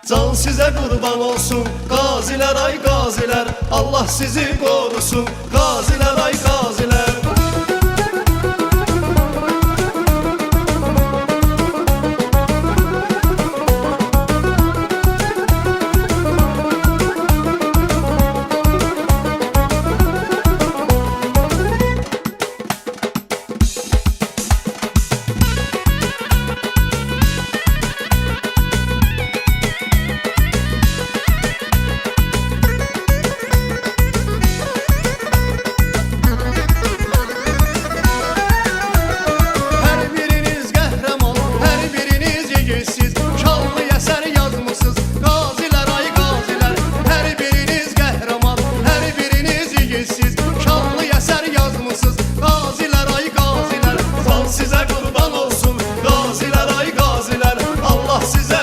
Can size kurban olsun gaziler ay gaziler, Allah sizi korusun gaziler ay gaziler. Siz şanlı eser yazmışsınız gaziler ay gaziler. Her biriniz qəhrəman, her biriniz yiğitsiz, şanlı eser yazmışsınız gaziler ay gaziler. Can size kurban olsun gaziler ay gaziler, Allah size